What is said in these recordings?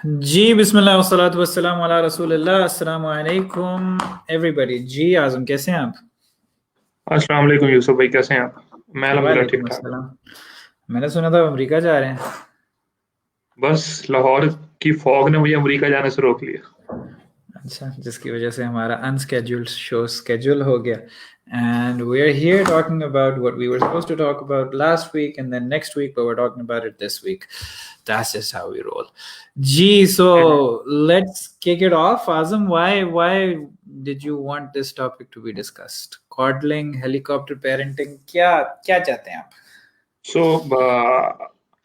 जी बिस्मिल्लाह वस्सलातु वस्सलामु अला रसूलिल्लाह। अस्सलामु अलैकुम एवरीबॉडी। जी आज़म कैसे हैं आप? अस्सलाम वालेकुम यूसुफ भाई, कैसे हैं आप? मैं अल्हम्दुलिल्लाह ठीक वालेकुम ठाक। अस्सलाम। मैंने सुना था अमेरिका जा रहे हैं। बस लाहौर की फॉग ने मुझे अमेरिका जाने से रोक लिया। अच्छा, जिसकी वजह से हमारा अनस्केड्यूल्ड शो स्केड्यूल हो गया। And we are here talking about what we were supposed to talk about last week and then next week, but we're talking about it this week. That's just how we roll. Gee, so let's kick it off. Azam, why did you want this topic to be discussed? Coddling, helicopter parenting, क्या चाहते हैं आप? सो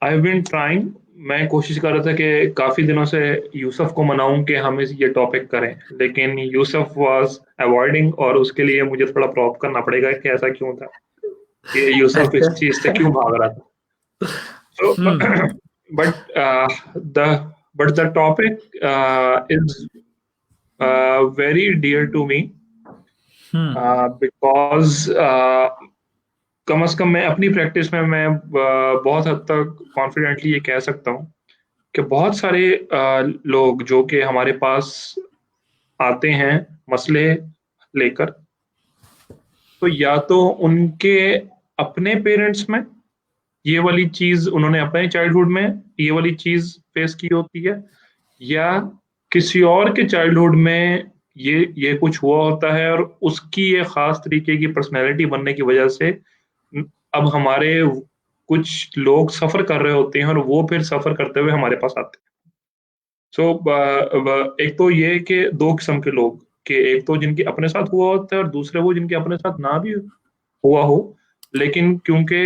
I have been trying. मैं कोशिश कर रहा था कि काफ़ी दिनों से यूसुफ को मनाऊं कि हम ये टॉपिक करें, लेकिन यूसुफ वाज अवॉइडिंग, और उसके लिए मुझे थोड़ा प्रूव करना पड़ेगा कि ऐसा क्यों था, कि यूसुफ इस अच्छा। चीज़ से क्यों भाग रहा था। So but the but the topic is very dear to me, because कम से कम मैं अपनी प्रैक्टिस में बहुत हद तक कॉन्फिडेंटली ये कह सकता हूँ कि बहुत सारे लोग जो कि हमारे पास आते हैं मसले लेकर, तो या तो उनके अपने पेरेंट्स में ये वाली चीज, उन्होंने अपने चाइल्डहुड में ये वाली चीज फेस की होती है, या किसी और के चाइल्डहुड में ये कुछ हुआ होता है, और उसकी ये खास तरीके की पर्सनैलिटी बनने की वजह से अब हमारे कुछ लोग सफर कर रहे होते हैं, और वो फिर सफर करते हुए हमारे पास आते हैं। सो एक तो ये कि दो किस्म के लोग, कि एक तो जिनके अपने साथ हुआ होता है, और दूसरे वो जिनके अपने साथ ना भी हुआ हो, लेकिन क्योंकि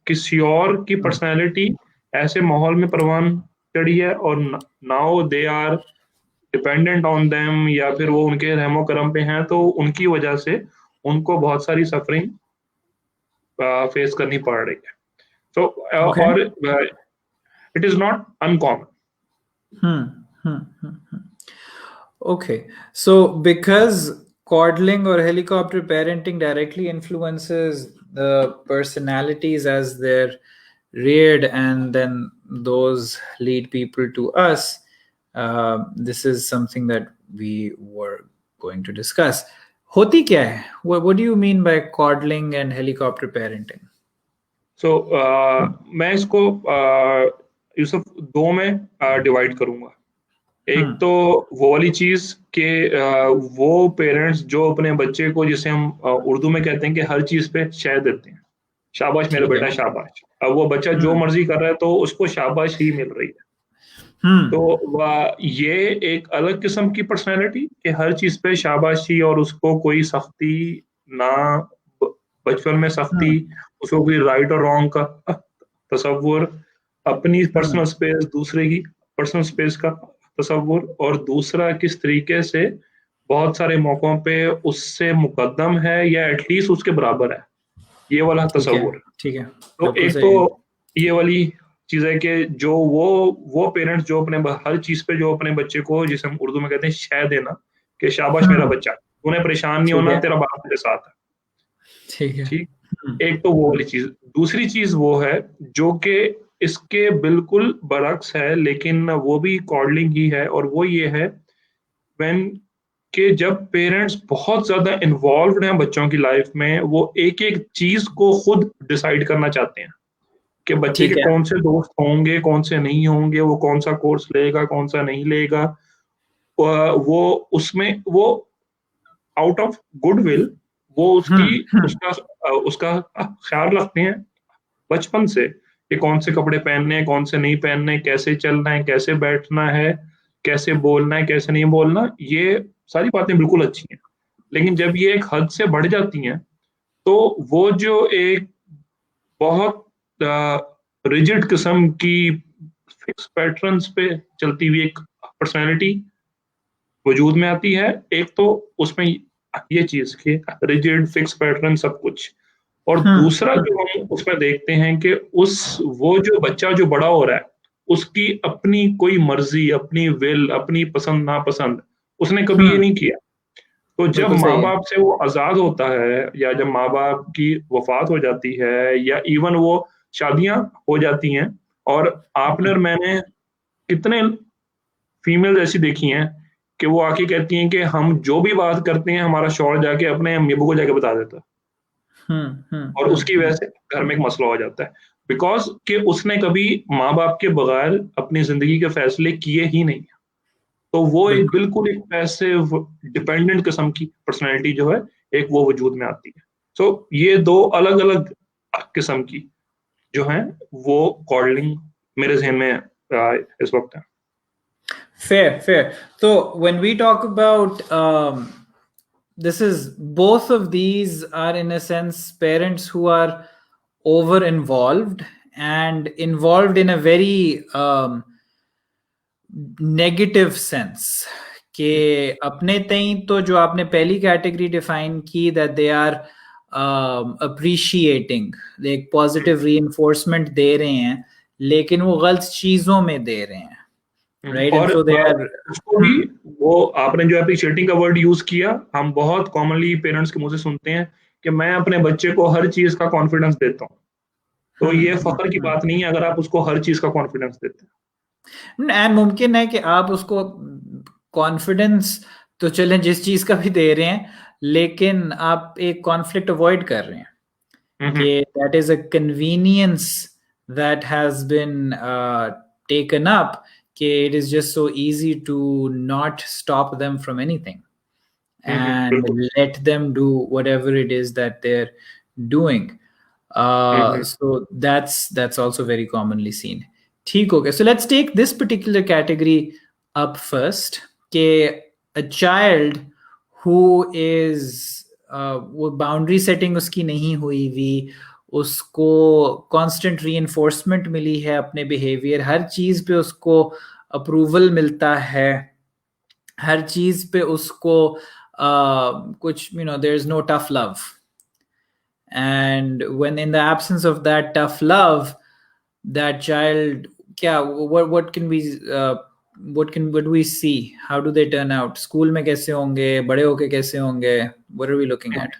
किसी और की पर्सनैलिटी ऐसे माहौल में परवान चढ़ी है, और now they are dependent on them, या फिर वो उनके रहमो करम पे हैं, तो उनकी वजह से उनको बहुत सारी सफरिंग फेस करनी पड़ रही है। सो Okay. और it is not uncommon. Hmm. Hmm. Hmm. Hmm. Okay. So, because coddling or helicopter parenting directly influences the personalities as they're reared, and then those lead people to us, this is something that we were going to discuss. Hoti kya hai? What do you mean by coddling and helicopter parenting? सो मैं इसको यूसुफ दो में divide करूंगा। एक Hmm. तो वो वाली चीज कि वो पेरेंट्स जो अपने बच्चे को, जिसे हम उर्दू में कहते हैं कि हर चीज पे शह देते हैं, शाबाश मेरा ठीक है। बेटा शाबाश, अब वो बच्चा जो Hmm. मर्जी कर रहा है तो उसको शाबाश ही मिल रही है। तो Hmm. ये एक अलग किस्म की पर्सनैलिटी कि हर चीज पे शाबाशी, और उसको कोई सख्ती ना, ब- बचपन में सख्ती, Hmm. उसको कोई राइट और रॉन्ग का तसव्वुर, अपनी पर्सनल Hmm. स्पेस, दूसरे की पर्सनल स्पेस का तसव्वुर, और दूसरा किस तरीके से बहुत सारे मौकों पे उससे मुकद्दम है या एटलीस्ट उसके बराबर है, ये वाला ठीक है। तसव्वुर। ठीक है। तो बिल्कुल एक तो सही है। ये वाली चीज है कि जो वो पेरेंट्स जो हर चीज पे जो अपने बच्चे को, जिसे हम उर्दू में कहते हैं शह देना, कि शाबाश मेरा Hmm. बच्चा, तूने परेशान नहीं ठीक होना, है। तेरा बाप तेरे साथ है। ठीक है। ठीक। एक तो वो वाली चीज। दूसरी चीज वो है जो कि इसके बिल्कुल बरक्स है, लेकिन वो भी कॉडलिंग ही है, और वो ये है व्हेन कि जब पेरेंट्स बहुत ज्यादा इन्वॉल्व्ड हैं बच्चों की लाइफ में, वो एक एक चीज को खुद डिसाइड करना चाहते हैं कि बच्चे के ठीक है। कौन से दोस्त होंगे, कौन से नहीं होंगे, वो कौन सा कोर्स लेगा, कौन सा नहीं लेगा। वो उसमें वो आउट ऑफ गुडविल वो उसकी हम्म। हम्म। उसका उसका ख्याल रखते हैं बचपन से, कि कौन से कपड़े पहनने हैं, कौन से नहीं पहनने, कैसे चलना है, कैसे बैठना है, कैसे बोलना है, कैसे नहीं बोलना। ये सारी बातें बिल्कुल अच्छी हैं, लेकिन जब ये एक हद से बढ़ जाती हैं, तो वो जो एक बहुत रिजिड किस्म की फिक्स पैटर्न्स पे चलती हुई एक पर्सनैलिटी वजूद में आती है। एक तो उसमें ये चीज कि रिजिड फिक्स पैटर्न सब कुछ, और दूसरा हम्म। जो हम उसमें देखते हैं कि उस वो जो बच्चा जो बड़ा हो रहा है, उसकी अपनी कोई मर्जी, अपनी विल, अपनी पसंद नापसंद उसने कभी ये हम्म। नहीं किया। तो जब बिल्कुल माँ सही है। बाप से वो आजाद होता है, या जब माँ बाप की वफात हो जाती है, या इवन वो शादियां हो जाती हैं, और आपने और मैंने कितने फीमेल ऐसी देखी हैं कि वो आके कहती हैं कि हम जो भी बात करते हैं हमारा शौहर जाके अपने अम्मी अब्बू को जाके बता देता है, और उसकी वजह से घर में एक मसला हो जाता है, बिकॉज कि उसने कभी माँ बाप के बगैर अपनी जिंदगी के फैसले किए ही नहीं। तो वो एक बिल्कुल। बिल्कुल एक पैसिव डिपेंडेंट किस्म की पर्सनैलिटी जो है, एक वो वजूद में आती है। सो ये दो अलग अलग किस्म की जो है वो कॉडलिंग मेरे जहन में इस वक्त है। Fair, fair. So when we talk about this is both of these are in a sense parents who are over involved and involved in a very negative sense कि अपने तई तो जो आपने पहली कैटेगरी डिफाइन की दैट दे आर अप्रिशिएटिंग, एक positive reinforcement दे रहे हैं लेकिन वो गलत चीजों में दे रहे हैं, राइट? एंड और सो दे आर उसको भी, वो आपने जो अप्रिशिएटिंग का वर्ड यूज किया, हम बहुत कॉमनली पेरेंट्स के मुंह से सुनते हैं कि मैं अपने बच्चे को हर चीज का कॉन्फिडेंस देता हूँ। तो ये फख्र की बात नहीं है अगर आप उसको हर चीज का कॉन्फिडेंस देते एंड मुमकिन है कि आप उसको कॉन्फिडेंस तो चलें जिस चीज का भी दे रहे हैं, लेकिन आप एक कॉन्फ्लिक्ट अवॉइड कर रहे हैं हैं। कि that is a convenience that has been taken up, कि it is just so easy to not stop them from anything and बिल्कुल। let them do whatever it is that they're doing. Hmm. So that's also very commonly seen. ठीक हो गया. So let's take this particular category up first. कि a child who is वो boundary setting उसकी नहीं हुई हुई, उसको कांस्टेंट रीइंफोर्समेंट मिली है अपने बिहेवियर, हर चीज पे उसको अप्रूवल मिलता है, हर चीज पे उसको कुछ there is no tough love, and when in the absence of that tough love, that child, क्या what can we what do we see, how do they turn out, school में कैसे होंगे, बड़े होके कैसे होंगे, what are we looking at?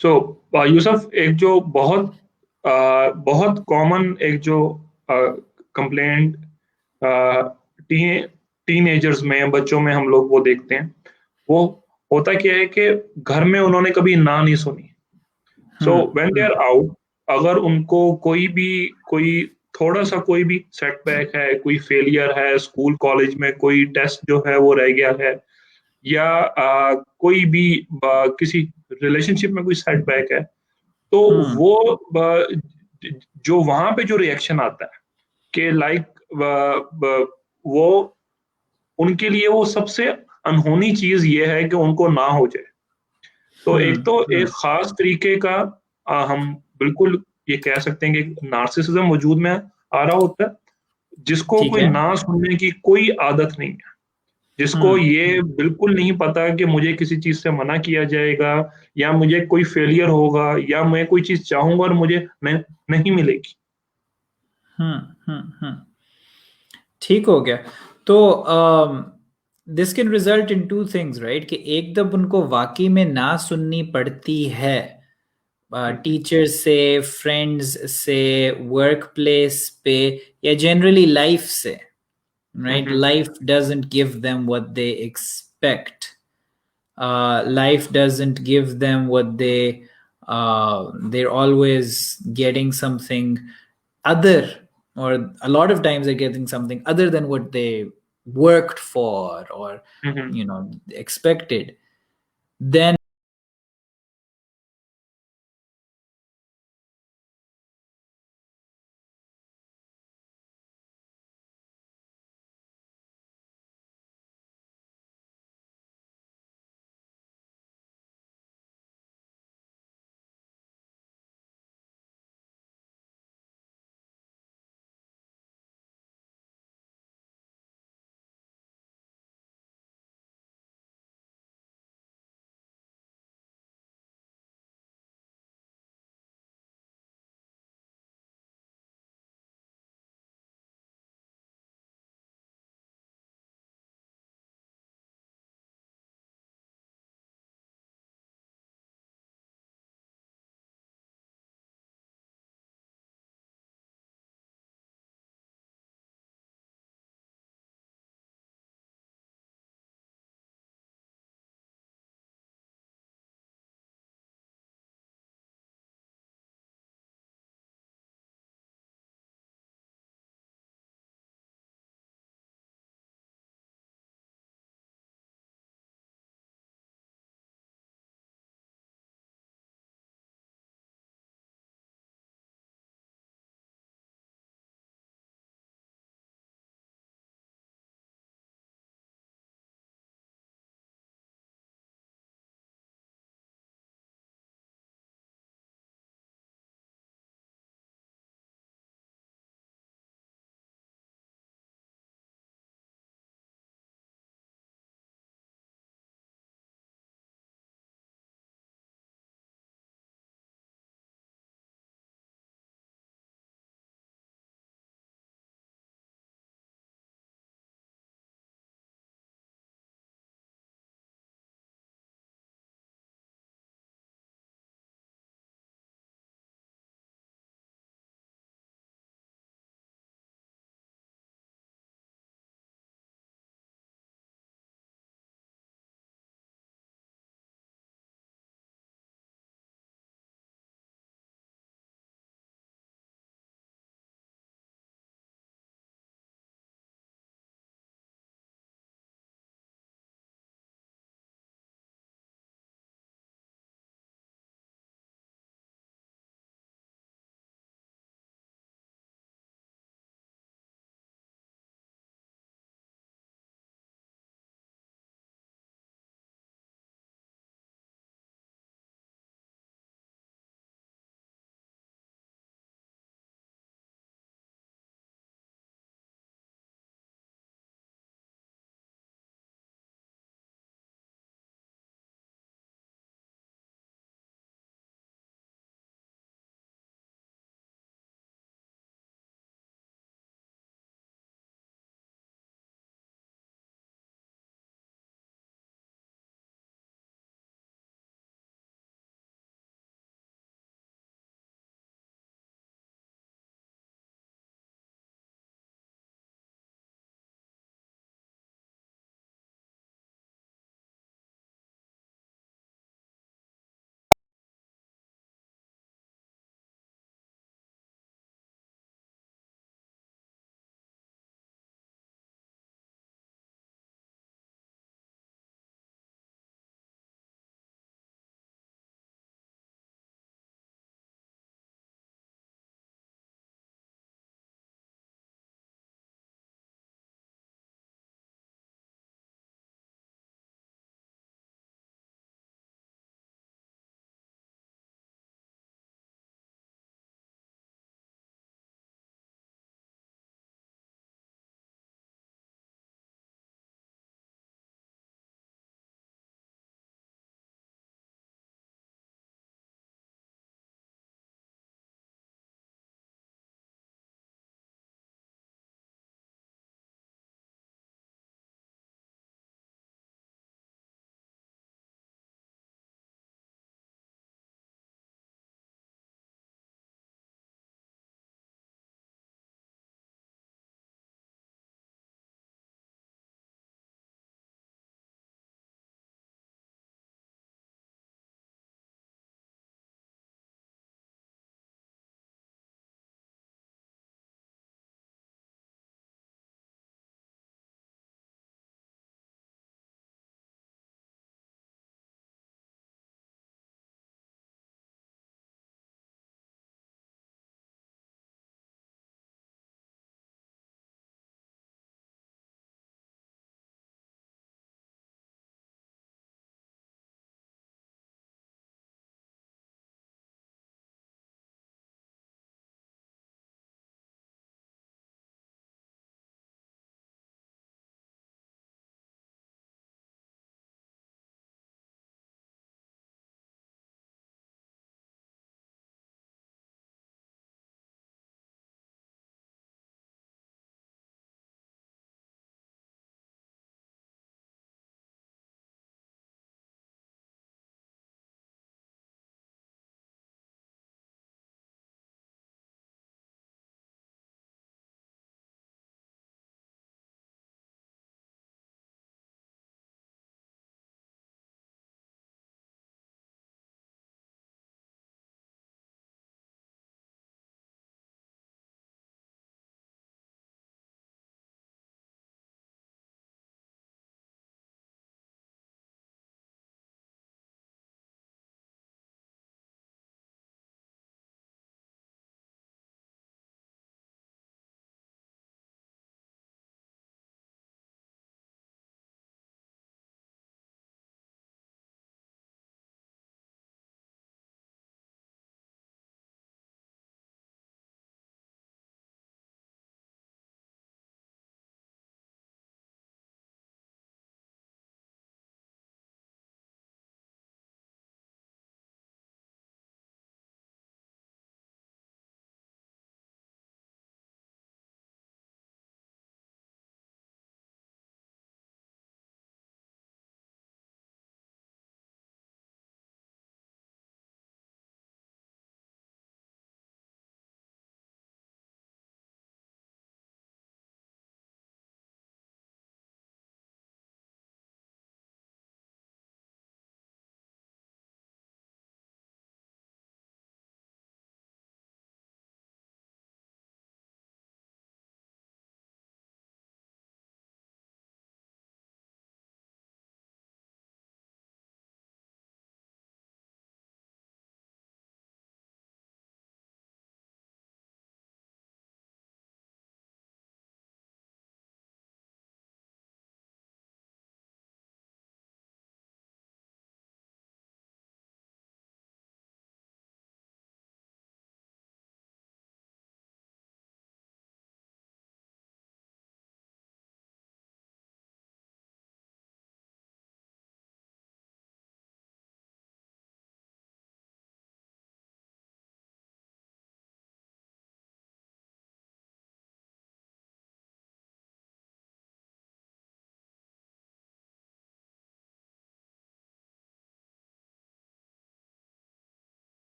सो यूसुफ, एक जो बहुत कॉमन एक जो कंप्लेंट टीन टीनेजर्स में, बच्चों में हम लोग वो देखते हैं, वो होता क्या है कि घर में उन्होंने कभी ना नहीं सुनी। So when they are out, अगर उनको कोई थोड़ा सा कोई भी सेटबैक है, कोई फेलियर है स्कूल कॉलेज में, कोई टेस्ट जो है वो रह गया है, या कोई भी किसी रिलेशनशिप में कोई सेटबैक है, तो वो जो वहां पे जो रिएक्शन आता है कि लाइक वो उनके लिए वो सबसे अनहोनी चीज ये है कि उनको ना हो जाए। तो एक तो एक खास तरीके का हम बिल्कुल ये कह सकते हैं कि नार्सिसिज्म वजूद में आ रहा होता है, जिसको ठीक कोई है। ना सुनने की कोई आदत नहीं है, जिसको ये बिल्कुल नहीं पता कि मुझे किसी चीज से मना किया जाएगा, या मुझे कोई फेलियर होगा, या मैं कोई चीज चाहूंगा और मुझे नहीं मिलेगी। ठीक हो गया. तो this can result in two things, right? कि एकदम उनको वाकई में ना सुननी पड़ती है टीचर से, फ्रेंड्स से, वर्क प्लेस पे, या जनरली लाइफ से, right? Life doesn't give them what they expect. Life doesn't give them what they're always getting something other, or a lot of times they're getting something other than what they worked for or expected. Then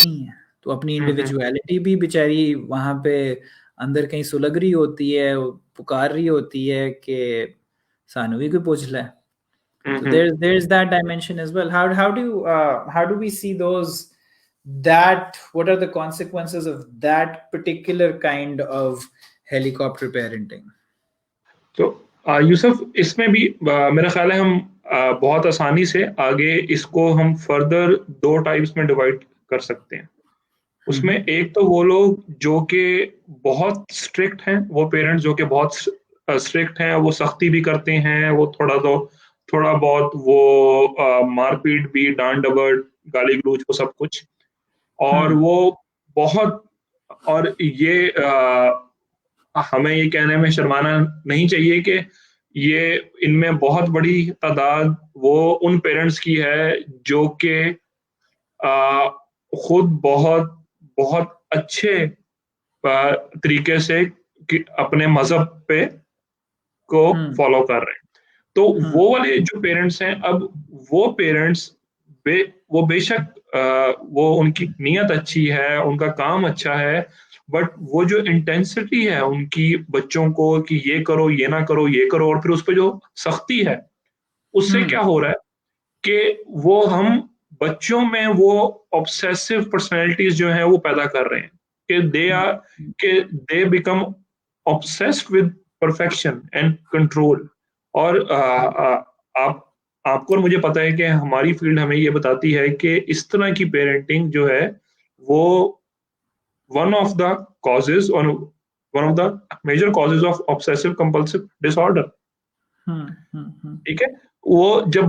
नहीं है, तो अपनी individuality भी बेचारी वहां पे अंदर कहीं सुलग रही होती है, पुकार रही होती है कि सानू भी कोई पूछ ले. So there's that dimension as well. How do we see those, that what are the consequences of that particular kind of helicopter parenting? तो यूसुफ, इसमें भी मेरा ख्याल है हम बहुत आसानी से आगे इसको हम फर्दर 2 टाइप्स में डिवाइड कर सकते हैं. उसमें एक तो वो लोग जो कि बहुत स्ट्रिक्ट हैं, वो पेरेंट्स जो कि बहुत स्ट्रिक्ट हैं, वो सख्ती भी करते हैं, वो थोड़ा बहुत वो मारपीट भी, डांट डपट, गाली गलौज, वो सब कुछ. और वो बहुत, और ये हमें ये कहने में शर्माना नहीं चाहिए कि ये इनमें बहुत बड़ी तादाद वो उन पेरेंट्स की है जो कि खुद बहुत बहुत अच्छे तरीके से अपने मजहब पे को फॉलो कर रहे हैं. तो वो वाले जो पेरेंट्स हैं, अब वो पेरेंट्स वो बेशक वो उनकी नीयत अच्छी है, उनका काम अच्छा है, बट वो जो इंटेंसिटी है उनकी बच्चों को कि ये करो, ये ना करो, ये करो, और फिर उस पर जो सख्ती है, उससे क्या हो रहा है कि वो हम बच्चों में वो ऑब्सेसिव पर्सनैलिटीज जो हैं वो पैदा कर रहे हैं कि they become obsessed with perfection and control. और आपको और मुझे पता है कि हमारी फील्ड हमें ये बताती है कि इस तरह की पेरेंटिंग जो है वो one of the causes or one of the major causes of obsessive compulsive disorder. ठीक है. वो जब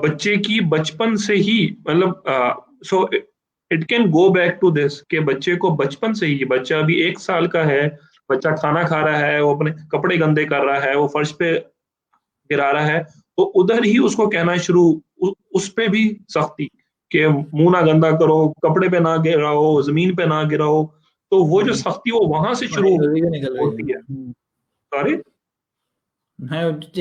बच्चे की बचपन से ही, मतलब so it can go back to this कि बच्चे को बचपन से ही, बच्चा अभी 1 साल का है, बच्चा खाना खा रहा है, वो अपने कपड़े गंदे कर रहा है, वो फर्श पे गिरा रहा है, तो उधर ही उसको कहना शुरू, उस पे भी सख्ती कि मुंह ना गंदा करो, कपड़े पे ना गिराओ, जमीन पे ना गिराओ. तो वो जो सख्ती वो वहां से शुरू होती है. सॉरी,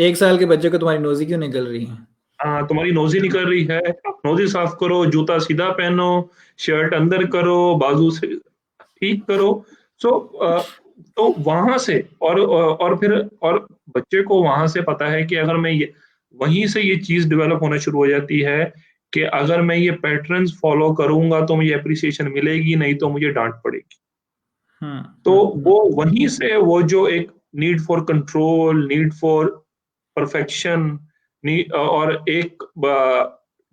1 साल के बच्चे को तुम्हारी नोजी क्यों निकल रही है? हाँ, तुम्हारी नोजी निकल रही है, नोजी साफ करो, जूता सीधा पहनो, शर्ट अंदर करो, बाजू से ठीक करो. तो वहां से और फिर और बच्चे को वहां से पता है कि अगर मैं ये, वहीं से ये चीज डेवलप होना शुरू हो जाती है कि अगर मैं ये पैटर्न्स फॉलो करूंगा तो मुझे अप्रिसिएशन मिलेगी, नहीं तो मुझे डांट पड़ेगी. तो वो वहीं से वो जो एक need for control, need for perfection, और एक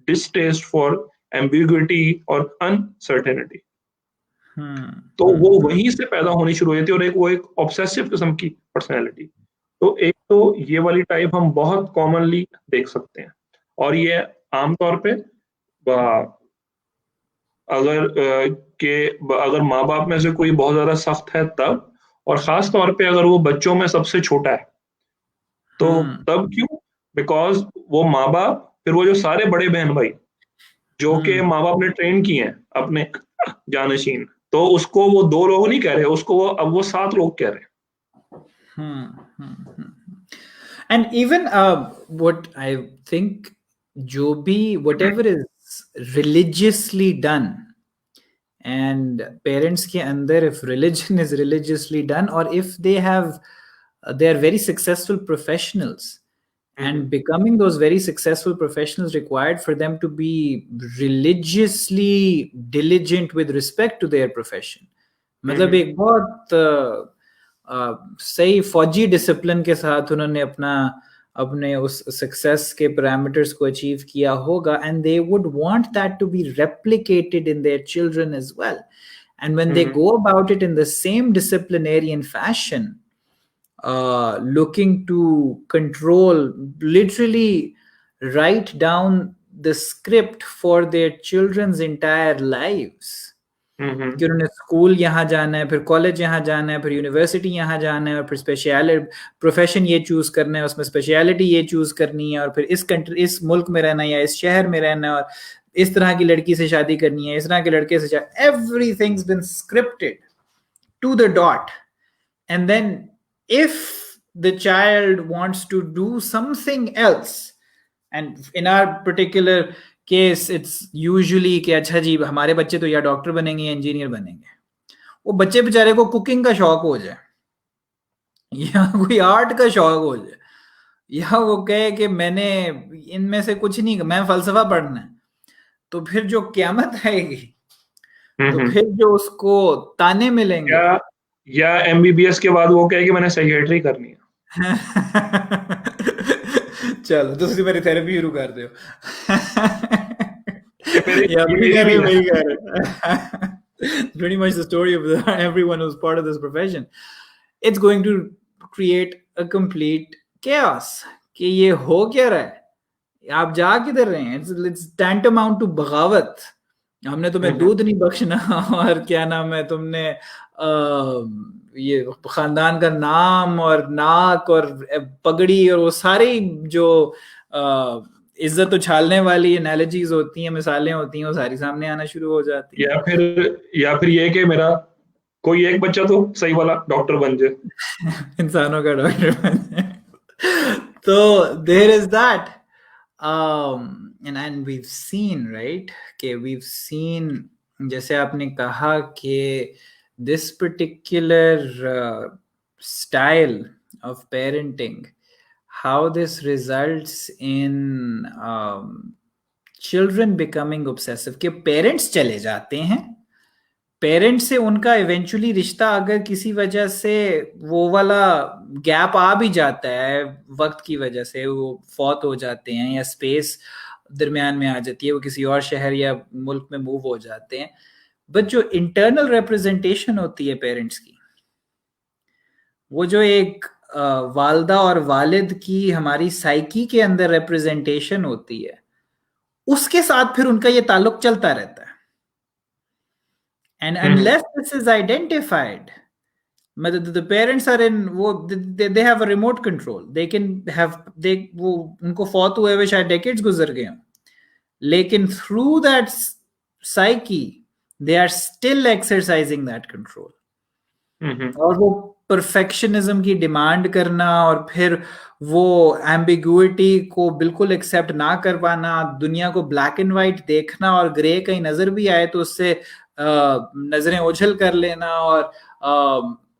डिस्टेस्ट फॉर एम्बिग्युइटी और अनसर्टेनिटी, तो वो वहीं से पैदा होनी शुरू हो जाती है. और वो एक ऑब्सेसिव किस्म की पर्सनैलिटी. तो एक तो ये वाली टाइप हम बहुत कॉमनली देख सकते हैं, और ये आमतौर पे अगर माँ बाप में से कोई बहुत ज्यादा सख्त है तब, और खास तौर पे अगर वो बच्चों में सबसे छोटा है, तो तब क्यों? बिकॉज वो माँ बाप, फिर वो जो सारे बड़े बहन भाई जो कि माँ बाप ने ट्रेन किए हैं अपने जानशीन, तो उसको वो 2 लोग नहीं कह रहे, उसको अब वो 7 लोग कह रहे हैं. And even what I think, जो भी whatever is religiously done, and parents के अंदर, if religion is religiously done, or if they are very successful professionals, and becoming those very successful professionals required for them to be religiously diligent with respect to their profession. मतलब एक बहुत सही फौजी discipline के साथ उन्होंने अपने उस सक्सेस के पैरामीटर्स को अचीव किया होगा, and they would want that to be replicated in their children as well. And when they go about it in the same disciplinarian fashion, looking to control, literally write down the script for their children's entire lives, कि उन्होंने school यहाँ जाना है, फिर college यहाँ जाना है, फिर यूनिवर्सिटी यहाँ जाना है, और फिर स्पेशलिटी प्रोफेशन ये चूज करना है, उसमें स्पेशलिटी ये चूज करनी है, और फिर इस मुल्क में रहना है या इस शहर में रहना है, और इस तरह की लड़की से शादी करनी है, इस तरह के लड़के से शादी. Everything's been scripted to the dot. And then if the child wants to do something else, and in our particular कि इट्स यूजुअली कि अच्छा जी हमारे बच्चे तो या डॉक्टर बनेंगे या इंजीनियर बनेंगे, वो बच्चे बेचारे को कुकिंग का शौक हो जाए या कोई आर्ट का शौक हो जाए, या वो कहे कि मैंने इनमें से कुछ नहीं, मैं फलसफा पढ़ना है, तो फिर जो क़यामत आएगी, तो हम्म। फिर जो उसको ताने मिलेंगे। या एमबीबीएस के बाद वो कहे कि मैंने साइकियाट्री करनी है। चलो दूसरी मेरी थेरेपी शुरू कर दो। ये मेरे ये ये अपनी मेरी कर रहे भी हो है। मेरी कर रहे pretty much the story of everyone who's part of this profession. It's going to create a complete chaos कि ये हो क्या रहा है, आप जा किधर रहे हैं, it's tantamount to बगावत। हमने तुम्हें हम्म। दूध नहीं बख्शना और क्या नाम है, तुमने ये खानदान का नाम और नाक और पगड़ी और वो सारी जो इज्जत उछालने वाली एनालॉजीज होती हैं, मिसालें होती हैं, वो सारी सामने आना शुरू हो जाती हैं। या फिर ये कि मेरा कोई एक बच्चा तो सही वाला डॉक्टर बन जाए। इंसानों का डॉक्टर बन जाए। तो there is that and we've seen right कि वीव सीन, जैसे आपने कहा कि this particular style of parenting, how this results in children becoming obsessive, कि पेरेंट्स चले जाते हैं, पेरेंट्स से उनका इवेंचुअली रिश्ता अगर किसी वजह से वो वाला गैप आ भी जाता है, वक्त की वजह से वो फौत हो जाते हैं या स्पेस दरमियान में आ जाती है, वो किसी और शहर या मुल्क में मूव हो जाते हैं, बट जो इंटरनल रिप्रेजेंटेशन होती है पेरेंट्स की, वो जो एक वालदा और वालिद की हमारी साइकी के अंदर रिप्रेजेंटेशन होती है, उसके साथ फिर उनका ये ताल्लुक चलता रहता है। And hmm. Unless this is identified, मतलब the parents are in वो they have a remote control, they can have they वो उनको फौत हुए हुए शायद डेकेड्स गुजर गए हों, लेकिन through that psyche they are still exercising that control। हम्म। और वो परफेक्शनिज्म की डिमांड करना और फिर वो एम्बिगुइटी को बिल्कुल एक्सेप्ट ना कर पाना, दुनिया को ब्लैक एंड वाइट देखना और ग्रे कहीं नजर भी आए तो उससे नजरें ओझल कर लेना, और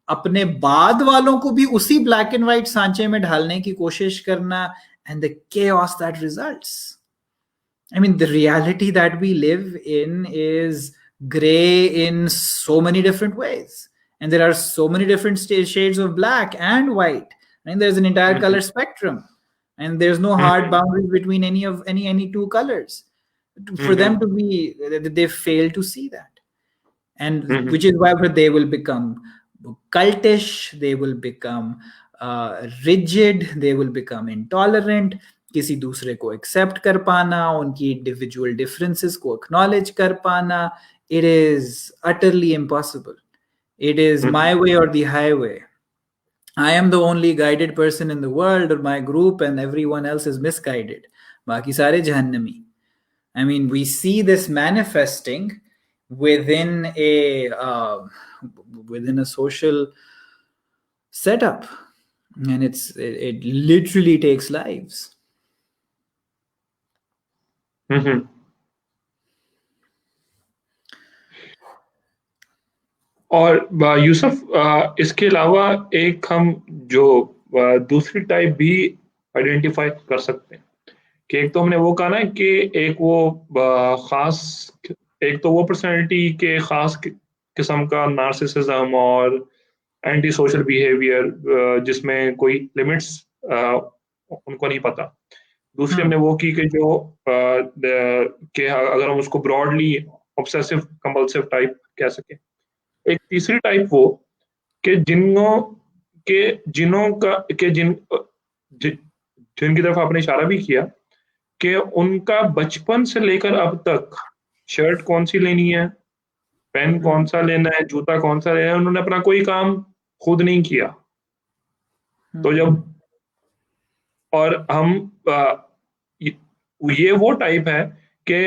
अपने बाद वालों को भी उसी ब्लैक एंड वाइट सांचे में ढालने की कोशिश करना, and the chaos that results। I mean, the reality that we live in is gray in so many different ways. And there are so many different shades of black and white. I mean, there's an entire color spectrum. And there's no hard boundaries between any two colors. For them to be, they fail to see that. And which is why they will become cultish, they will become rigid, they will become intolerant, किसी दूसरे को accept कर पाना, उनकी individual differences को acknowledge कर पाना, it is utterly impossible. It is my way और the highway. I am the only guided person in the world or my group, and everyone else is misguided, बाकी सारे जहन्नमी। I mean, we see this manifesting within a social setup, and it literally takes lives। और यूसुफ, इसके अलावा एक हम जो दूसरी type भी आइडेंटिफाई कर सकते हैं कि एक तो हमने वो कहा ना कि एक वो खास, एक तो वो पर्सनैलिटी के खास किस्म का नार्सिसिज्म और एंटी सोशल बिहेवियर जिसमें कोई लिमिट्स उनको नहीं पता। दूसरी हमने वो की कि जो कि अगर हम उसको ब्रॉडली ऑब्सेसिव कंपल्सिव टाइप कह सकें। एक तीसरी टाइप वो कि जिनों का कि जिनकी तरफ आपने इशारा भी किया कि उनका बचपन से लेकर अब तक शर्ट कौन सी लेनी है, पेन कौन सा लेना है, जूता कौन सा लेना है, उन्होंने अपना कोई काम खुद नहीं किया। तो जब और हम ये वो टाइप है कि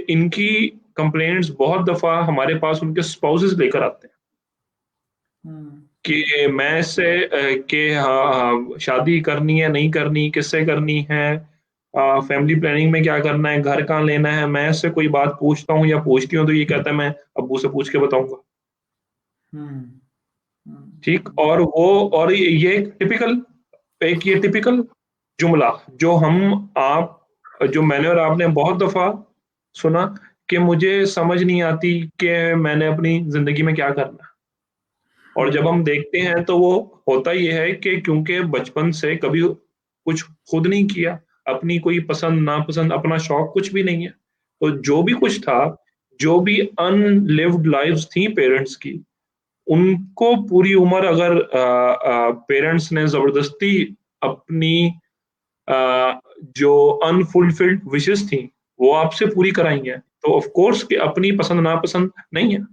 इनकी कंप्लेंट्स बहुत दफा हमारे पास उनके स्पाउसेस लेकर आते हैं कि मैं इससे कि हाँ, शादी करनी है नहीं करनी, किससे करनी है, फैमिली प्लानिंग में क्या करना है, घर कहाँ लेना है, मैं इससे कोई बात पूछता हूँ या पूछती हूँ तो ये कहता है मैं अब्बू से पूछ के बताऊंगा। हम्म, हम्म, ठीक। और वो और ये एक टिपिकल जुमला जो आप जो मैंने और आपने बहुत दफा सुना कि मुझे समझ नहीं आती कि मैंने अपनी जिंदगी में क्या करना है। और जब हम्म, हम देखते हैं तो वो होता ये है कि क्योंकि बचपन से कभी कुछ खुद नहीं किया, अपनी कोई पसंद नापसंद, अपना शौक कुछ भी नहीं है, तो जो भी कुछ था, जो भी अनलिव्ड लाइव्स थी पेरेंट्स की, उनको पूरी उम्र अगर पेरेंट्स ने जबरदस्ती अपनी जो अनफुलफिल्ड विशेस थी वो आपसे पूरी कराई हैं, तो ऑफ कोर्स कि अपनी पसंद नापसंद नहीं है।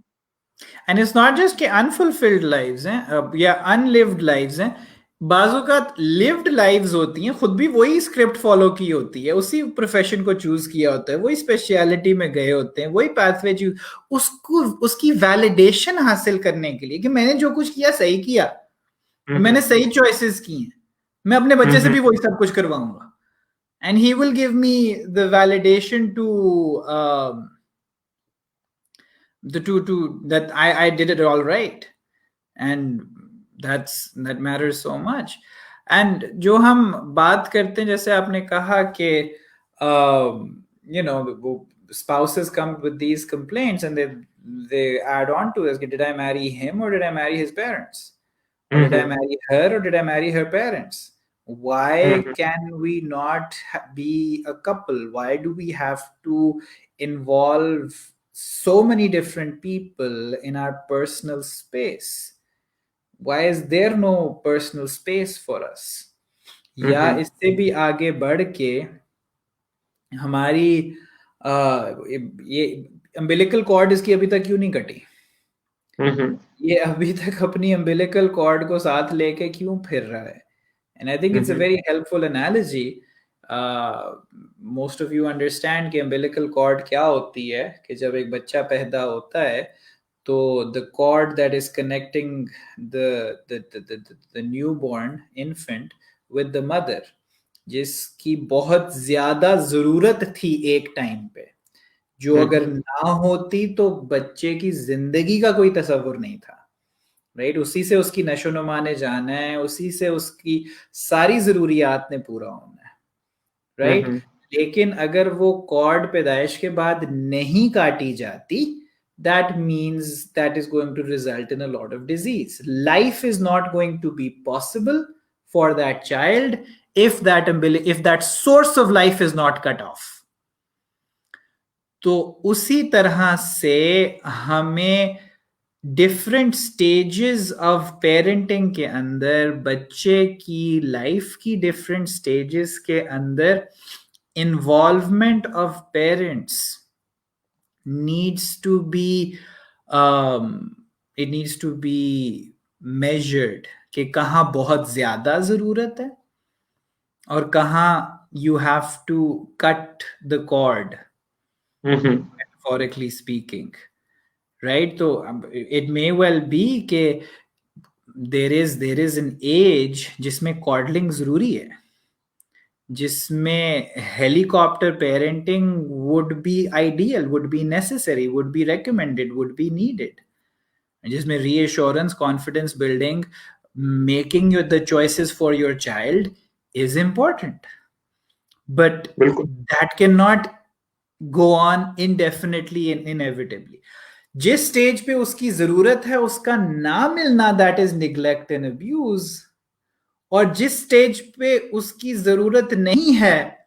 एंड इट्स नॉट जस्ट कि अनफुलफिल्ड लाइव्स हैं या अनलिव्ड लाइव्स हैं, बाजू का लिव्ड लाइव्स होती हैं, खुद भी वही स्क्रिप्ट फॉलो की होती है, उसी प्रोफेशन को चूज किया होता है, वही स्पेशलिटी में गए होते हैं, वही पाथवे चूज, उसको उसकी वैलिडेशन हासिल करने के लिए कि मैंने जो कुछ किया सही किया, मैंने हम्म। सही चॉइसेस की हैं, मैं अपने बच्चे से हम्म। भी वही सब कुछ करवाऊंगा, and he will give me the validation to the to that I did it all right, and that matters so much. And जो हम बात करते हैं, जैसे आपने कहा कि spouses come with these complaints and they add on to this, did I marry him or did I marry his parents, or did I hmm. marry her or did I marry her parents? Why hmm. can we not be a couple? Why do we have to involve so many different people in our personal space? Why is there no personal space for us? या हम्म। इससे भी आगे बढ़ के हमारी ये umbilical cord इसकी अभी तक क्यों नहीं कटी? हम्म। ये अभी तक अपनी अम्बिलिकल कॉर्ड को साथ लेके क्यों फिर रहा है? And I think it's a hmm. very helpful analogy. Most of you understand कि umbilical cord क्या होती है, कि जब एक बच्चा पैदा होता है तो the cord that is connecting the newborn infant with the mother, जिसकी बहुत ज्यादा जरूरत थी एक टाइम पे, जो अगर ना होती तो बच्चे की जिंदगी का कोई तस्वुर नहीं था, राइट? उसी से उसकी नशो नुमा ने जाना है, उसी से उसकी सारी जरूरियात ने पूरा होना है, राइट? हम्म। लेकिन अगर वो कॉर्ड पैदाइश के बाद नहीं काटी जाती, that means that is going to result in a lot of disease. Life is not going to be possible for that child if that source of life is not cut off. तो उसी तरह से हमें different stages of parenting के अंदर, बच्चे की life की डिफरेंट स्टेजेस के अंदर, involvement of parents needs to be it needs to be measured, कि कहाँ बहुत ज्यादा जरूरत है और कहाँ you have to cut the cord, hmm. metaphorically speaking, right? So it may well be कि there is an age जिसमें कॉडलिंग जरूरी है, जिसमें helicopter parenting would be ideal, would be necessary, would be recommended, would be needed, जिसमें reassurance, confidence building, making your the choices for your child is important, but बिल्कुल। That can not go on indefinitely and inevitably. जिस stage पे उसकी जरूरत है उसका ना मिलना, that is neglect and abuse, और जिस स्टेज पे उसकी जरूरत नहीं है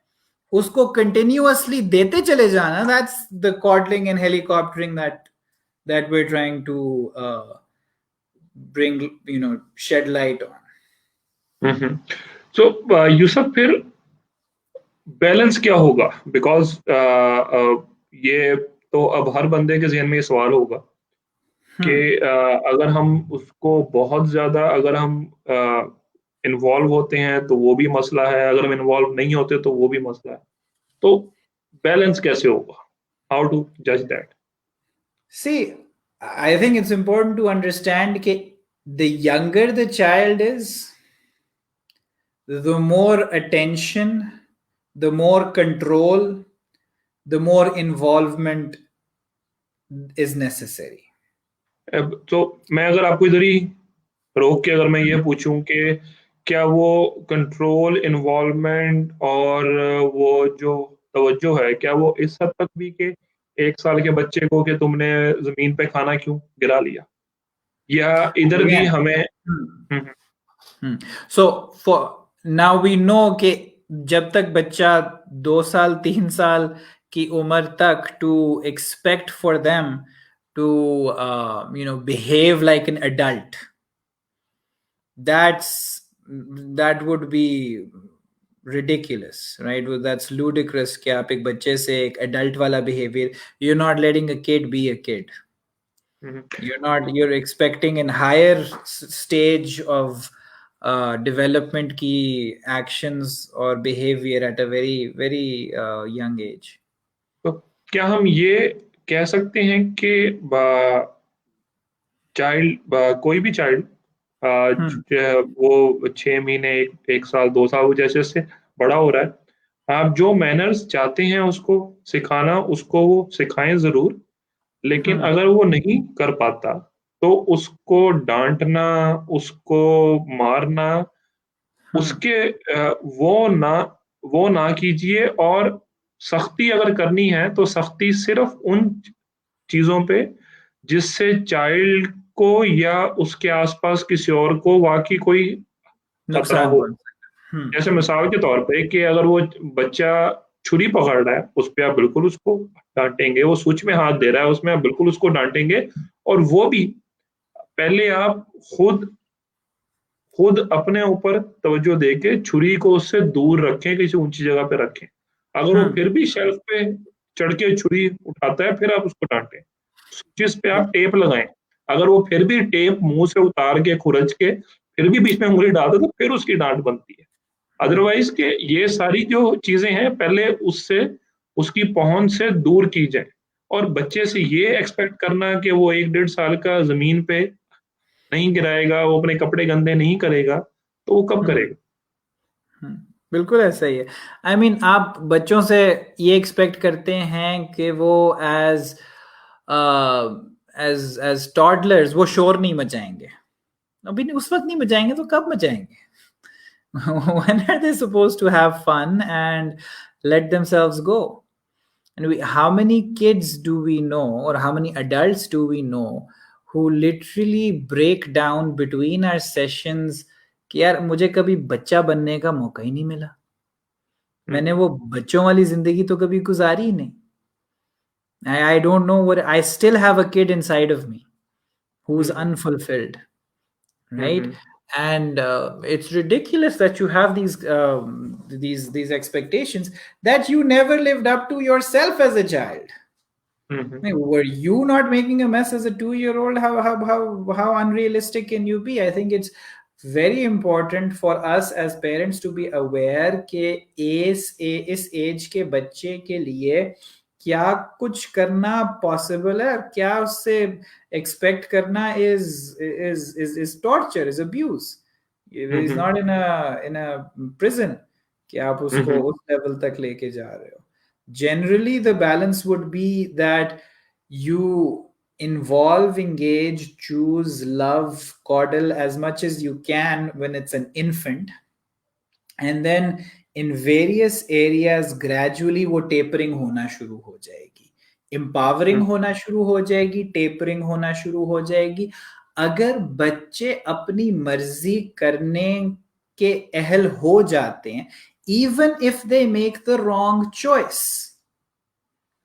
उसको कंटिन्यूअसली देते चले जाना, that's the coddling and helicoptering that we're trying to bring, shed light on. Hmm. So Yusuf, फिर बैलेंस क्या होगा? बिकॉज ये तो अब हर बंदे के जहन में ये सवाल होगा कि Hmm. अगर हम उसको बहुत ज्यादा अगर हम इन्वॉल्व होते हैं तो वो भी मसला है, अगर हम इन्वॉल्व नहीं होते तो वो भी मसला है, तो बैलेंस कैसे होगा? हाउ टू जज that? See, I think it's important to understand कि the younger the child is, the more attention, the more control, the more involvement is necessary. तो मैं अगर आपको इधर ही रोक के अगर मैं ये पूछूं कि क्या वो कंट्रोल, इन्वॉल्वमेंट और वो जो तवज्जो है, क्या वो इस हद तक भी कि 1 साल के बच्चे को कि तुमने जमीन पे खाना क्यों गिरा लिया, या इधर भी Again, हमें so for now we know कि जब तक बच्चा 2 साल 3 साल की उम्र तक to expect for them to behave like an adult, that would be ridiculous, right? Well, that's ludicrous कि आप एक बच्चे से एक adult वाला behavior, you're not letting a kid be a kid. You're expecting in higher stage of development की actions or behavior at a very very young age. तो क्या हम ये कह सकते हैं कि कोई भी चाइल्ड वो 6 महीने 1 साल 2 साल वो जैसे जैसे बड़ा हो रहा है, आप जो मैनर्स चाहते हैं उसको सिखाना, उसको वो सिखाएं जरूर, लेकिन अगर वो नहीं कर पाता तो उसको डांटना, उसको मारना, उसके वो ना कीजिए। और सख्ती अगर करनी है तो सख्ती सिर्फ उन चीजों पे जिससे चाइल्ड को या उसके आसपास किसी और को वाकई कोई खतरा नुकसान हो। पहुंच सकता है। जैसे मिसाल के तौर पे कि अगर वो बच्चा छुरी पकड़ रहा है, उस पे आप बिल्कुल उसको डांटेंगे। वो स्विच में हाथ दे रहा है, उसमें आप बिल्कुल उसको डांटेंगे। और वो भी पहले आप खुद अपने ऊपर तवज्जो देके छुरी को उससे दूर रखें, किसी ऊंची जगह पे रखें। अगर वो फिर भी शेल्फ पे चढ़ के छुरी उठाता है, फिर आप उसको डांटें। स्विचेस पे आप टेप लगाएं। अगर वो फिर भी टेप मुंह से उतार के खुरच के फिर भी बीच में उंगली डाल दे तो फिर उसकी डांट बनती है। अदरवाइज के ये सारी जो चीजें हैं पहले उससे उसकी पहुंच से दूर की जाए। और बच्चे से ये एक्सपेक्ट करना कि वो 1 डेढ़ साल का जमीन पे नहीं गिराएगा, वो अपने कपड़े गंदे नहीं करेगा, तो वो कब करेगा? बिल्कुल ऐसा ही है। आई मीन आप बच्चों से ये एक्सपेक्ट करते हैं कि वो एज एज टॉडलर्स वो शोर नहीं मचाएंगे। अभी उस वक्त नहीं मचाएंगे तो कब मचाएंगे? When are they supposed to have fun and let themselves go? And how many kids do we know, or how many adults do we know who literally break down between our sessions कि यार मुझे कभी बच्चा बनने का मौका ही नहीं मिला, मैंने वो बच्चों वाली जिंदगी तो कभी गुजारी ही नहीं। I don't know what I still have a kid inside of me who's unfulfilled, right? And it's ridiculous that you have these expectations that you never lived up to yourself as a child. I mean, were you not making a mess as a 2-year-old? How unrealistic can you be? I think it's very important for us as parents to be aware कि इस as के बच्चे के लिए क्या कुछ करना possible है, क्या उससे एक्सपेक्ट करना is torture, is abuse. He's not in a prison कि आप उसको उस लेवल तक लेके जा रहे हो। Generally the balance would be that you involve, engage, choose, love, coddle as much as you can when it's an infant, and then in various areas gradually वो tapering होना शुरू हो जाएगी, empowering होना शुरू हो जाएगी, tapering होना शुरू हो जाएगी। अगर बच्चे अपनी मर्जी करने के अहल हो जाते हैं, even if they make the wrong choice,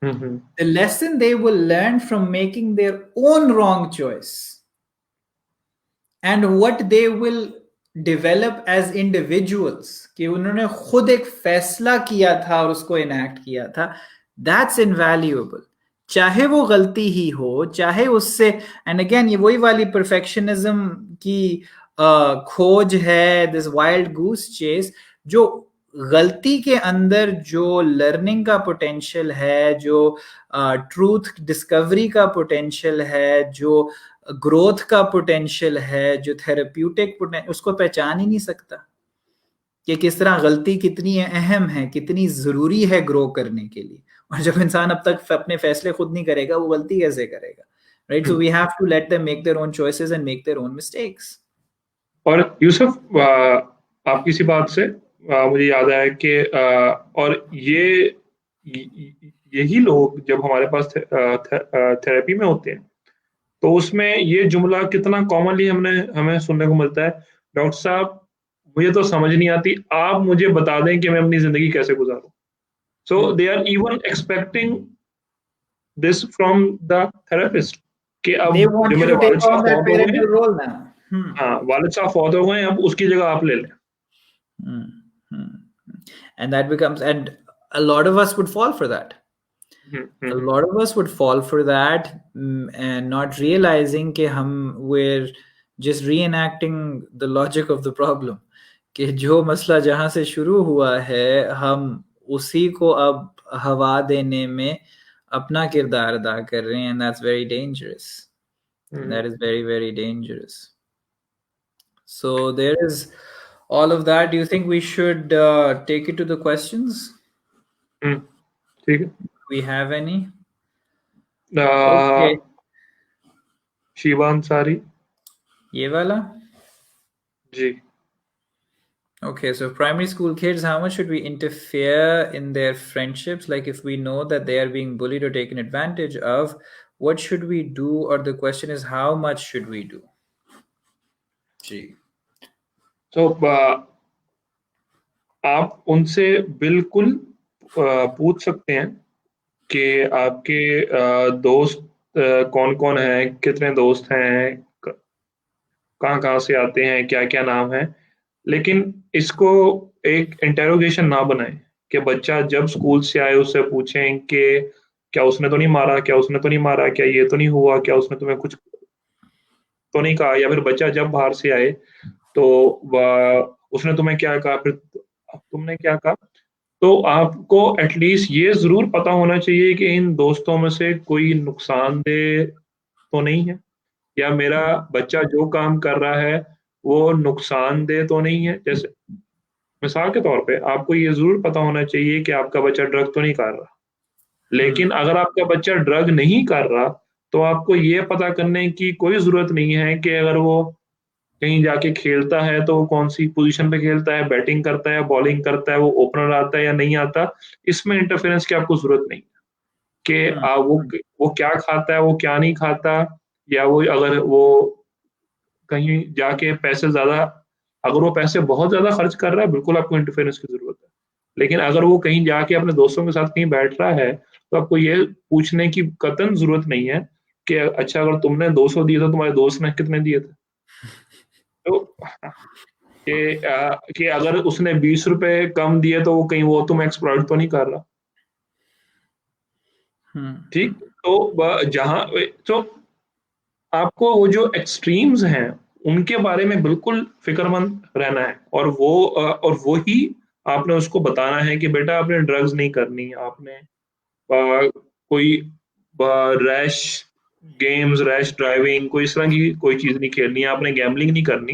the lesson they will learn from making their own wrong choice and what they will develop as individuals कि उन्होंने खुद एक फैसला किया था और उसको इनैक्ट किया था, that's invaluable। चाहे वो गलती ही हो, चाहे उससे, एंड अगेन ये वही वाली परफेक्शनिज्म की खोज है, दिस वाइल्ड गूस चेस, जो गलती के अंदर जो लर्निंग का पोटेंशियल है, जो ट्रूथ डिस्कवरी का पोटेंशियल है, जो ग्रोथ का पोटेंशियल है, जो थेरेप्यूटिक पोटेंशियल, उसको पहचान ही नहीं सकता कि किस तरह गलती कितनी अहम है, कितनी जरूरी है ग्रो करने के लिए। और जब इंसान अब तक अपने फैसले खुद नहीं करेगा, वो गलती कैसे करेगा, right? So we have to let them make their own choices and make their own mistakes. और यूसुफ, आपकी सी बात से मुझे याद आया कि और यही लोग जब हमारे पास थेरेपी में होते हैं, तो उसमें ये जुमला कितना कॉमनली हमें सुनने को मिलता है, डॉक्टर साहब मुझे तो समझ नहीं आती, आप मुझे बता दें कि मैं अपनी जिंदगी कैसे गुजारूं। So they are even expecting this from the therapist कि अब They जो want you मेरे to वालिद take साहब on that फौत हो गए हैं, parental role now. हाँ वालिद साहब फौत हो गए हैं, अब उसकी जगह आप ले लें। Hmm. Hmm. And that becomes, and a lot of us would fall for that. Hmm, A hmm, lot of us would fall for that, and not realizing कि we're just reenacting the logic of the problem, कि जो मसला जहाँ से शुरू हुआ है, हम उसी को अब हवा देने में अपना किरदार अदा कर रहे हैं, and that's very dangerous. Hmm, That is very, very dangerous. So there is all of that. Do you think we should take it to the questions? हम्म, ठीक है। We have any? A, Okay. Shiva Ansari ये वाला? जी। Okay, so primary school kids, how much should we interfere in their friendships? Like if we know that they are being bullied or taken advantage of, what should we do? Or the question is, how much should we do? Gee. तो आप उनसे बिल्कुल पूछ सकते हैं कि आपके दोस्त कौन कौन हैं, कितने दोस्त हैं, कहाँ कहाँ से आते हैं, क्या क्या नाम है। लेकिन इसको एक इंटेरोगेशन ना बनाएं कि बच्चा जब स्कूल से आए उससे पूछें कि क्या उसने तो नहीं मारा, क्या उसने तो नहीं मारा, क्या ये तो नहीं हुआ, क्या उसने तुम्हें कुछ तो नहीं कहा। या फिर बच्चा जब बाहर से आए तो उसने तुम्हें क्या कहा, फिर तुमने क्या कहा। तो आपको एटलीस्ट ये जरूर पता होना चाहिए कि इन दोस्तों में से कोई नुकसानदेह तो नहीं है, या मेरा बच्चा जो काम कर रहा है वो नुकसानदेह तो नहीं है। जैसे मिसाल के तौर पे आपको ये जरूर पता होना चाहिए कि आपका बच्चा ड्रग तो नहीं कर रहा। लेकिन Hmm. अगर आपका बच्चा ड्रग नहीं कर रहा, तो आपको ये पता करने की कोई जरूरत नहीं है कि अगर वो कहीं जाके खेलता है तो वो कौन सी पोजीशन पे खेलता है, बैटिंग करता है, बॉलिंग करता है, वो ओपनर आता है या नहीं आता। इसमें इंटरफेरेंस की आपको जरूरत नहीं कि Hmm. Hmm. वो क्या खाता है, वो क्या नहीं खाता, या वो अगर वो कहीं जाके पैसे ज्यादा, अगर वो पैसे बहुत ज्यादा खर्च कर रहा है, बिल्कुल आपको इंटरफेरेंस की जरूरत है। लेकिन अगर वो कहीं जाके अपने दोस्तों के साथ कहीं बैठ रहा है, तो आपको ये पूछने की कतई जरूरत नहीं है कि अच्छा अगर तुमने 200 दिए तो तुम्हारे दोस्त ने कितने दिए थे। तो कि अगर उसने 20 रुपए कम दिए तो वो कहीं वो तुम एक्सप्लॉइट तो नहीं कर रहा। Hmm. ठीक, तो जहां तो आपको वो जो एक्सट्रीम्स हैं उनके बारे में बिल्कुल फिक्रमंद रहना है, और वो ही आपने उसको बताना है कि बेटा आपने ड्रग्स नहीं करनी, आपने कोई रैश गेम्स, रैश ड्राइविंग, कोई इस तरह की कोई चीज नहीं खेलनी है, आपने गैम्बलिंग नहीं करनी।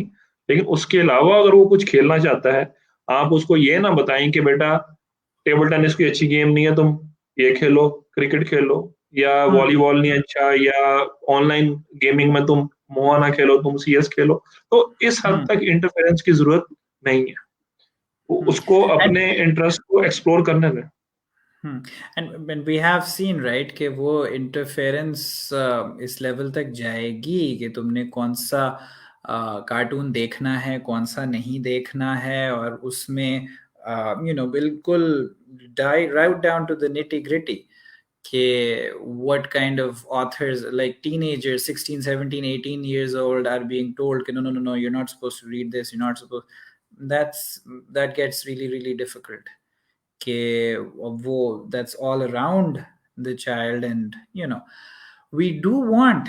लेकिन उसके अलावा अगर वो कुछ खेलना चाहता है, आप उसको ये ना बताएं कि बेटा टेबल टेनिस कोई अच्छी गेम नहीं है, तुम ये खेलो, क्रिकेट खेलो, या Hmm. वॉलीबॉल नहीं अच्छा, या ऑनलाइन गेमिंग में तुम मोआना खेलो, तुम सीएस खेलो। तो इस हद Hmm. तक इंटरफेरेंस की जरूरत नहीं है, Hmm. उसको And अपने इंटरेस्ट को एक्सप्लोर करने दें। Hmm. And when we have seen, right, कि वो इंटरफेरेंस इस लेवल तक जाएगी कि तुमने कौन सा कार्टून देखना है, कौन सा नहीं देखना है, और उसमें बिल्कुल right down to the nitty gritty कि what kind of authors, like teenagers 16 17 18 years old, are being told कि no, you're not supposed to read this, you're not supposed. That gets really, really difficult कि वो that's all around the child. And we do want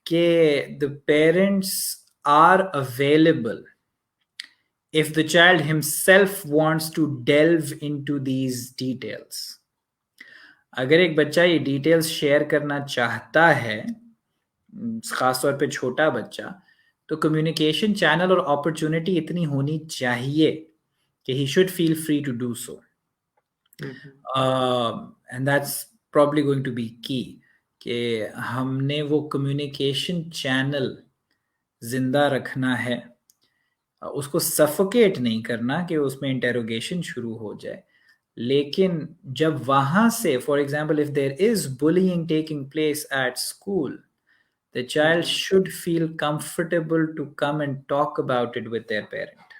कि the parents are available if the child himself wants to delve into these details. अगर एक बच्चा ये details share करना चाहता है, खासतौर पे छोटा बच्चा, तो कम्युनिकेशन चैनल और अपॉर्चुनिटी इतनी होनी चाहिए कि he should feel free to do so. And that's probably going to be key कि हमने वो कम्युनिकेशन चैनल जिंदा रखना है, उसको सफोकेट नहीं करना कि उसमें इंटेरोगेशन शुरू हो जाए. लेकिन जब वहां से, for example, if there is bullying taking place at school, the child should feel comfortable to come and talk about it with their parent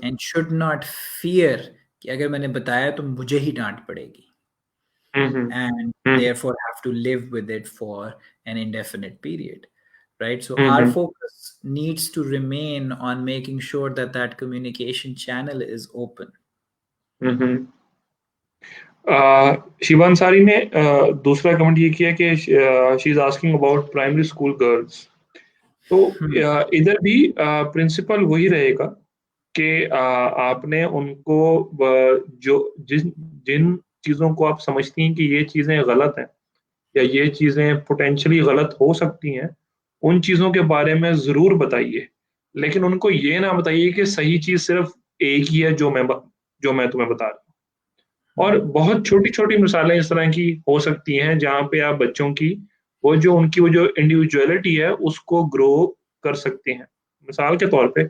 and should not fear कि अगर मैंने बताया तो मुझे ही डांट पड़ेगी, and therefore have to live with it for an indefinite period, right? So our focus needs to remain on making sure that that communication channel is open. Shiva Ansari ने दूसरा कमेंट ये किया कि she is asking about primary school girls. तो इधर भी principal वही रहेगा कि आपने उनको जो जिन चीजों को आप समझती हैं कि ये चीजें गलत हैं या ये चीजें पोटेंशियली गलत हो सकती हैं, उन चीजों के बारे में जरूर बताइए, लेकिन उनको ये ना बताइए कि सही चीज सिर्फ एक ही है जो मैं तुम्हें बता रहा हूँ. और बहुत छोटी छोटी मिसालें इस तरह की हो सकती हैं जहाँ पे आप बच्चों की वो जो इंडिविजुअलिटी है उसको ग्रो कर सकते हैं. मिसाल के तौर पे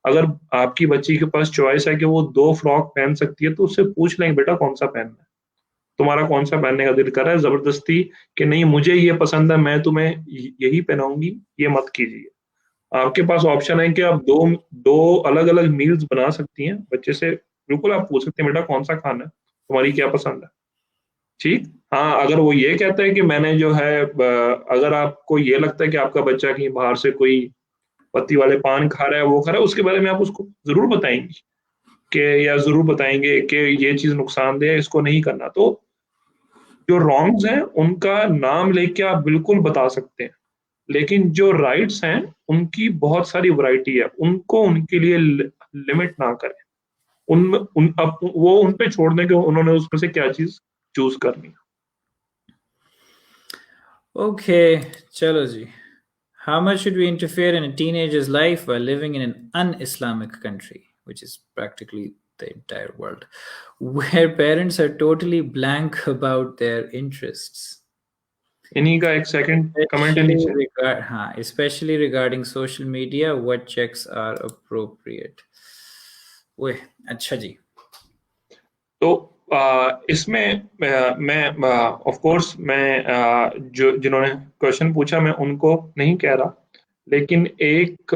अगर आपकी बच्ची के पास चॉइस है कि वो 2 फ्रॉक पहन सकती है, तो उससे पूछ लें बेटा कौन सा पहनना है, तुम्हारा कौन सा पहनने का दिल कर रहा है. जबरदस्ती कि नहीं मुझे ये पसंद है, मैं तुम्हें यही पहनाऊंगी, ये मत कीजिए. आपके पास ऑप्शन है कि आप दो अलग अलग मील्स बना सकती हैं. बच्चे से बिल्कुल आप पूछ सकते हैं बेटा कौन सा खाना है, तुम्हारी क्या पसंद है. ठीक. हाँ, अगर वो ये कहता है कि मैंने जो है अगर आपको ये लगता है कि आपका बच्चा कहीं बाहर से कोई पत्ती वाले पान खा रहा है, वो खा रहा है, उसके बारे में आप उसको जरूर बताएंगे या जरूर बताएंगे कि ये चीज नुकसानदेह है, इसको नहीं करना. तो जो रॉन्ग्स हैं उनका नाम लेके आप बिल्कुल बता सकते हैं, लेकिन जो राइट्स हैं उनकी बहुत सारी वैरायटी है, उनको उनके लिए लिमिट ना करें. वो उन पे छोड़ दें कि उन्होंने उसमें से क्या चीज चूज करनी है. Okay, चलो जी. How much should we interfere in a teenager's life while living in an un-Islamic country, which is practically the entire world, where parents are totally blank about their interests? इन्हीं का एक second comment है नीचे. हाँ, especially regarding social media, what checks are appropriate? ओए, अच्छा जी. तो इसमें मैं ऑफ कोर्स मैं जो जिन्होंने क्वेश्चन पूछा मैं उनको नहीं कह रहा, लेकिन एक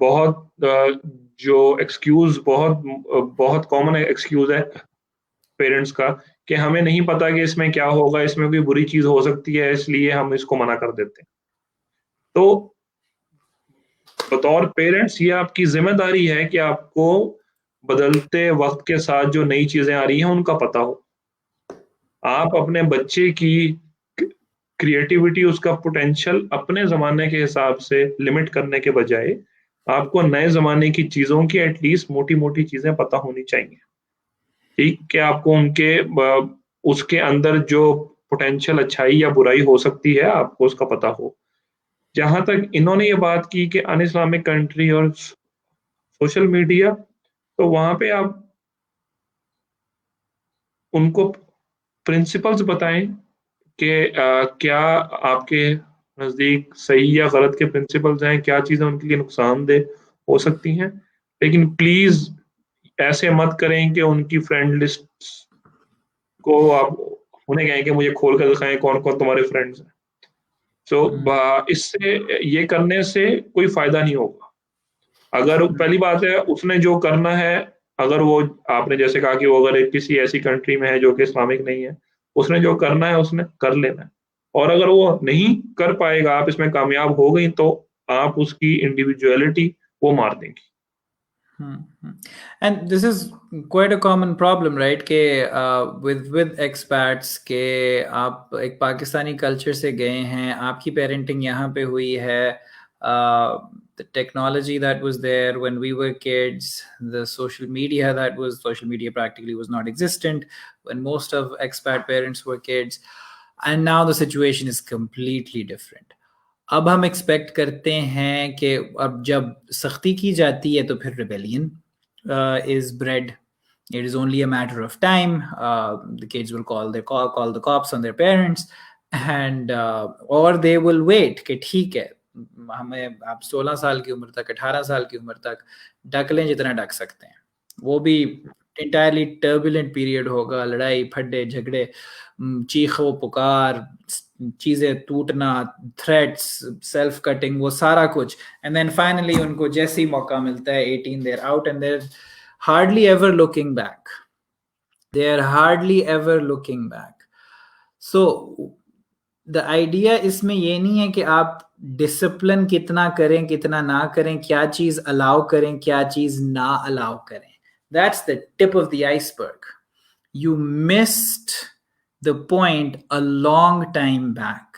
बहुत जो एक्सक्यूज बहुत कॉमन एक्सक्यूज है पेरेंट्स का कि हमें नहीं पता कि इसमें क्या होगा, इसमें कोई बुरी चीज हो सकती है, इसलिए हम इसको मना कर देते हैं. तो बतौर पेरेंट्स ये आपकी जिम्मेदारी है कि आपको बदलते वक्त के साथ जो नई चीजें आ रही हैं उनका पता हो. आप अपने बच्चे की क्रिएटिविटी, उसका पोटेंशियल अपने जमाने के हिसाब से लिमिट करने के बजाय आपको नए जमाने की चीजों की एटलीस्ट मोटी मोटी चीजें पता होनी चाहिए. ठीक, कि आपको उनके उसके अंदर जो पोटेंशियल अच्छाई या बुराई हो सकती है आपको उसका पता हो. जहां तक इन्होंने ये बात की कि अन इस्लामिक कंट्री और सोशल मीडिया, तो वहां पे आप उनको प्रिंसिपल्स बताएं कि क्या आपके नजदीक सही या गलत के प्रिंसिपल्स हैं, क्या चीजें उनके लिए नुकसानदेह हो सकती हैं. लेकिन प्लीज ऐसे मत करें कि उनकी फ्रेंड लिस्ट को आप उन्हें कहें कि मुझे खोल कर दिखाएं कौन कौन तुम्हारे फ्रेंड्स हैं. तो इससे ये करने से कोई फायदा नहीं होगा. अगर पहली बात है उसने जो करना है, अगर वो आपने जैसे कहा कि वो अगर किसी ऐसी कंट्री में है जो कि इस्लामिक नहीं है, उसने जो करना है उसने कर लेना है. और अगर वो नहीं कर पाएगा, आप इसमें कामयाब हो गई, तो आप उसकी इंडिविजुअलिटी वो मार देंगी. And this is quite a common problem, right? कि with expats के आप एक पाकिस्तानी कल्चर से गए हैं, आपकी पेरेंटिंग यहाँ पे हुई है, the technology that was there when we were kids, the social media practically was not existent when most of expat parents were kids, and now the situation is completely different. अब हम expect करते हैं कि अब जब सख्ती की जाती है तो फिर rebellion is bread. It is only a matter of time. The kids will call the cops on their parents, and or they will wait कि ठीक है हमें आप 16 साल की उम्र तक 18 साल की उम्र तक ढक लें जितना ढक सकते हैं. वो भी इंटायरली टर्बुलेंट पीरियड होगा, लड़ाई फड्डे झगड़े, चीखो पुकार, चीजें टूटना, थ्रेट्स, सेल्फ कटिंग, वो सारा कुछ. एंड देन फाइनली उनको जैसे ही मौका मिलता है 18 they're out and they're hardly ever looking back. They are hardly ever looking back. So the idea इसमें ये नहीं है कि आप डिसिप्लिन कितना करें कितना ना करें, क्या चीज अलाउ करें क्या चीज ना अलाउ करें. That's the tip of the iceberg. You missed the point a long time back.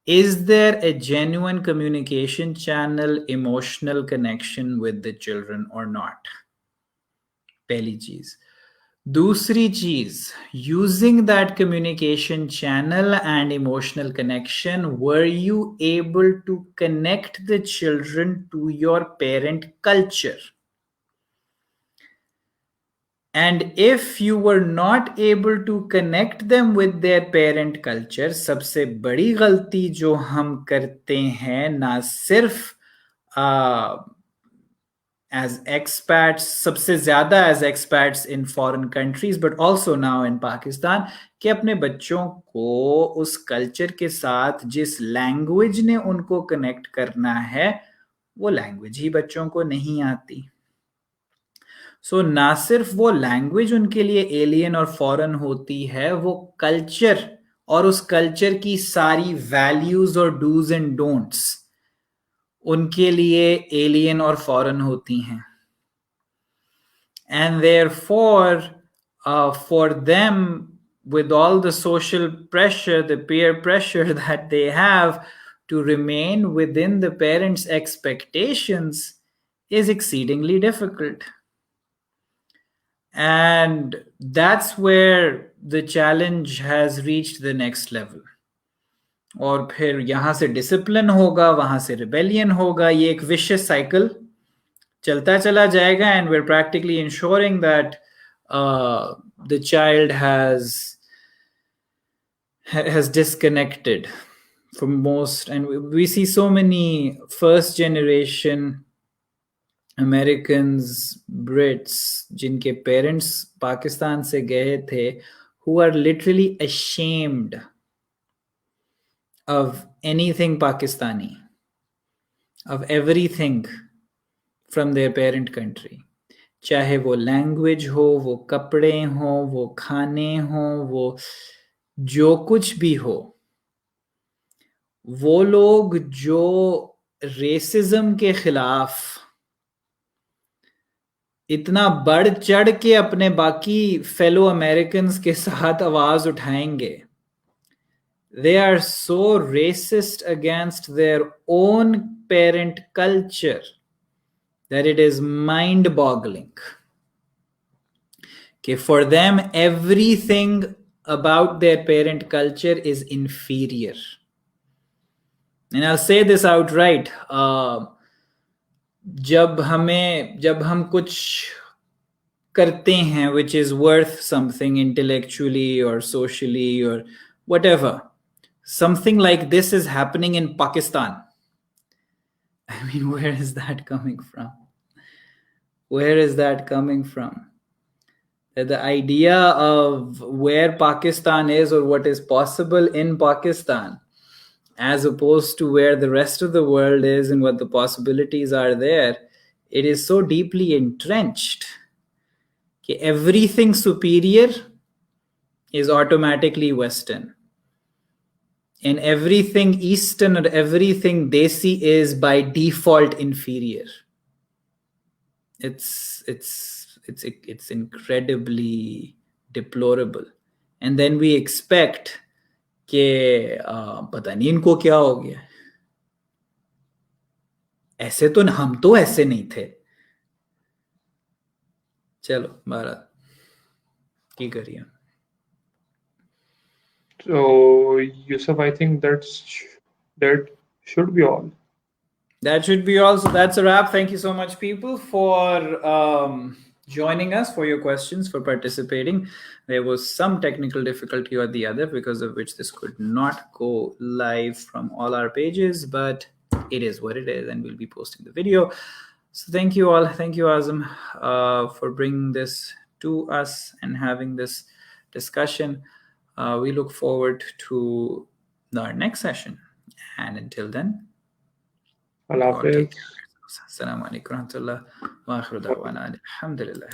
Is there a genuine communication channel, emotional connection with the children or not? पहली चीज. दूसरी चीज, using that communication channel and emotional connection, were you able to connect the children to your parent culture? And if you were not able to connect them with their parent culture, सबसे बड़ी गलती जो हम करते हैं ना सिर्फ as expats, सबसे ज़्यादा as expats in foreign countries, but also now in Pakistan, कि अपने बच्चों को उस कल्चर के साथ जिस लैंग्वेज ने उनको कनेक्ट करना है वो लैंग्वेज ही बच्चों को नहीं आती. सो ना सिर्फ वो लैंग्वेज उनके लिए एलियन और फॉरेन होती है, वो कल्चर और उस कल्चर की सारी वैल्यूज और डूज एंड डोंट्स उनके लिए एलियन और फॉरेन होती हैं. And therefore, for them, with all the social pressure, the peer pressure that they have to remain within the parents' expectations is exceedingly difficult. And that's where the challenge has reached the next level. और फिर यहाँ से discipline होगा, वहाँ से rebellion होगा, ये एक विशियस साइकिल चलता चला जाएगा. And we are practically ensuring that the child has disconnected from most. And we see so many first generation Americans, Brits जिनके parents पाकिस्तान से गए थे, who are literally ashamed of anything Pakistani, of everything from their parent country. चाहे वो language हो, वो कपड़े हो, वो खाने हो, वो जो कुछ भी हो. वो लोग जो रेसिज्म के खिलाफ इतना बढ़ चढ़ के अपने बाकी फेलो अमेरिकन्स के साथ आवाज उठाएंगे, they are so racist against their own parent culture that it is mind-boggling. Okay, for them, everything about their parent culture is inferior. And I'll say this outright. जब हम कुछ करते हैं which is worth something intellectually or socially or whatever, something like this is happening in Pakistan. I mean, where is that coming from? Where is that coming from? That the idea of where Pakistan is or what is possible in Pakistan, as opposed to where the rest of the world is and what the possibilities are there, it is so deeply entrenched that everything superior is automatically Western. And everything Eastern or everything Desi is by default inferior. It's incredibly deplorable. And then we expect कि पता नहीं इनको क्या हो गया. ऐसे तो हम तो ऐसे नहीं थे। चलो भारत की करिए। So, Yusuf, I think that should be all. That should be all. So that's a wrap. Thank you so much, people, for joining us, for your questions, for participating. There was some technical difficulty or the other, because of which this could not go live from all our pages, but it is what it is, and we'll be posting the video. So thank you all. Thank you, Azam, for bringing this to us and having this discussion. We look forward to our next session. And until then, Allah you all take Hafiz. care of yourselves. Assalamu alaikum warahmatullah wa akhiru da'wana. Alhamdulillah.